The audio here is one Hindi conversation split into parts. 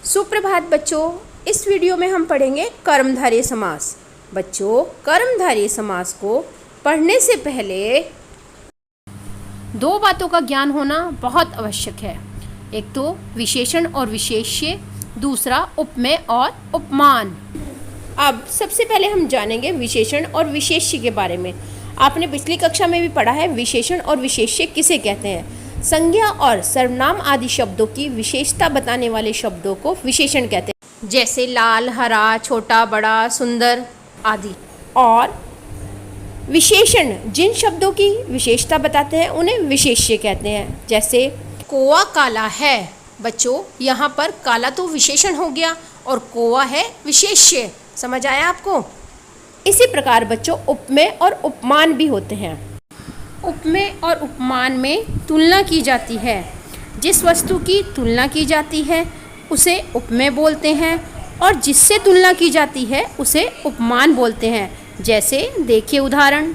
सुप्रभात बच्चों, इस वीडियो में हम पढ़ेंगे कर्मधारय समास। बच्चों, कर्मधारय समास को पढ़ने से पहले दो बातों का ज्ञान होना बहुत आवश्यक है। एक तो विशेषण और विशेष्य, दूसरा उपमेय और उपमान। अब सबसे पहले हम जानेंगे विशेषण और विशेष्य के बारे में। आपने पिछली कक्षा में भी पढ़ा है विशेषण और विशेष्य किसे कहते हैं। संज्ञा और सर्वनाम आदि शब्दों की विशेषता बताने वाले शब्दों को विशेषण कहते हैं, जैसे लाल, हरा, छोटा, बड़ा, सुंदर आदि। और विशेषण जिन शब्दों की विशेषता बताते हैं उन्हें विशेष्य कहते हैं। जैसे कोआ काला है। बच्चों, यहाँ पर काला तो विशेषण हो गया और कोआ है विशेष्य। समझ आया आपको? इसी प्रकार बच्चों उपमेय और उपमान भी होते हैं। उपमेय और उपमान में तुलना की जाती है। जिस वस्तु की तुलना की जाती है उसे उपमेय बोलते हैं और जिससे तुलना की जाती है उसे उपमान बोलते हैं। जैसे देखिए उदाहरण,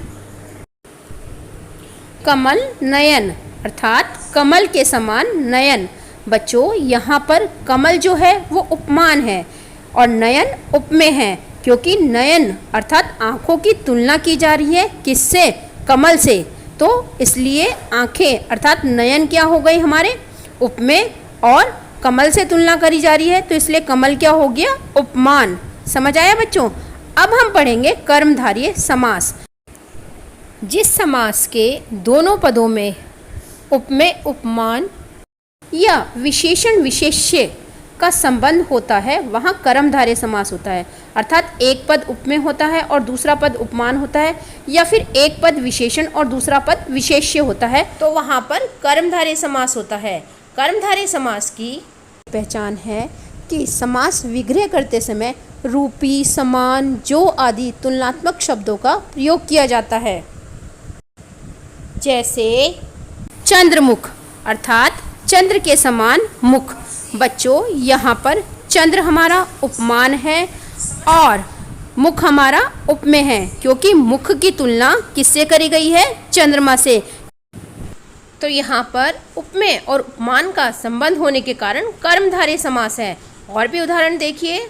कमल नयन अर्थात कमल के समान नयन। बच्चों, यहाँ पर कमल जो है वो उपमान है और नयन उपमेय है, क्योंकि नयन अर्थात आँखों की तुलना की जा रही है किससे? कमल से। तो इसलिए आँखें अर्थात नयन क्या हो गई हमारे? उपमेय, और कमल से तुलना करी जा रही है तो इसलिए कमल क्या हो गया? उपमान। समझ आया बच्चों? अब हम पढ़ेंगे कर्मधारय समास। जिस समास के दोनों पदों में उपमेय उपमान या विशेषण विशेष्य का संबंध होता है वहाँ कर्मधारय समास होता है। अर्थात एक पद उपमेय होता है और दूसरा पद उपमान होता है, या फिर एक पद विशेषण और दूसरा पद विशेष्य होता है, तो वहाँ पर कर्मधारय समास होता है। कर्मधारय समास की पहचान है कि समास विग्रह करते समय रूपी, समान, जो आदि तुलनात्मक शब्दों का प्रयोग किया जाता है। जैसे चंद्रमुख अर्थात चंद्र के समान मुख। बच्चों, यहाँ पर चंद्र हमारा उपमान है और मुख हमारा उपमेय है, क्योंकि मुख की तुलना किससे करी गई है? चंद्रमा से। तो यहाँ पर उपमेय और उपमान का संबंध होने के कारण कर्मधारय समास है। और भी उदाहरण देखिए,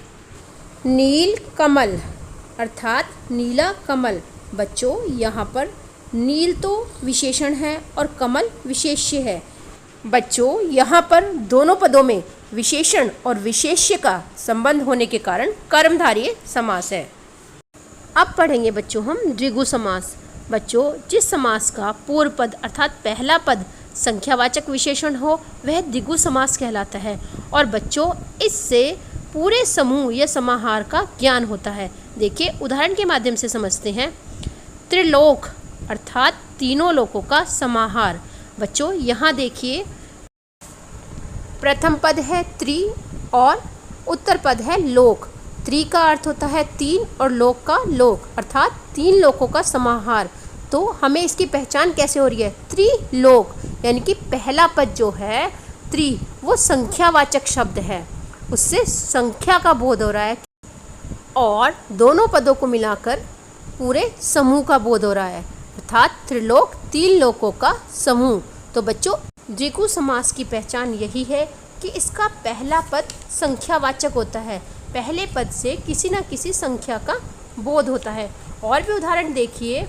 नील कमल अर्थात नीला कमल। बच्चों, यहाँ पर नील तो विशेषण है और कमल विशेष्य है। बच्चों, यहाँ पर दोनों पदों में विशेषण और विशेष्य का संबंध होने के कारण कर्मधारय समास है। अब पढ़ेंगे बच्चों हम द्विगु समास। बच्चों, जिस समास का पूर्व पद अर्थात पहला पद संख्यावाचक विशेषण हो वह द्विगु समास कहलाता है। और बच्चों, इससे पूरे समूह या समाहार का ज्ञान होता है। देखिए उदाहरण के माध्यम से समझते हैं। त्रिलोक अर्थात तीनों लोकों का समाहार। बच्चों, यहाँ देखिए प्रथम पद है त्रि और उत्तर पद है लोक। त्रि का अर्थ होता है तीन और लोक का लोक अर्थात तीन लोकों का समाहार। तो हमें इसकी पहचान कैसे हो रही है? त्रिलोक, यानी कि पहला पद जो है त्रि वो संख्यावाचक शब्द है, उससे संख्या का बोध हो रहा है और दोनों पदों को मिलाकर पूरे समूह का बोध हो रहा है, अर्थात त्रिलोक तीन लोकों का समूह। तो बच्चों, द्विगु समास की पहचान यही है कि इसका पहला पद संख्यावाचक होता है, पहले पद से किसी न किसी संख्या का बोध होता है। और भी उदाहरण देखिए,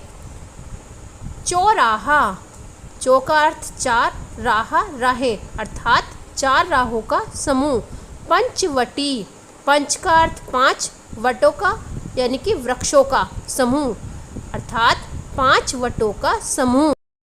चौराहा। चौ का अर्थ चार, राहा राहे अर्थात चार राहों का समूह। पंचवटी, पंच का अर्थ पांच, वटों का यानी कि वृक्षों का समूह अर्थात पांच वटों का समूह।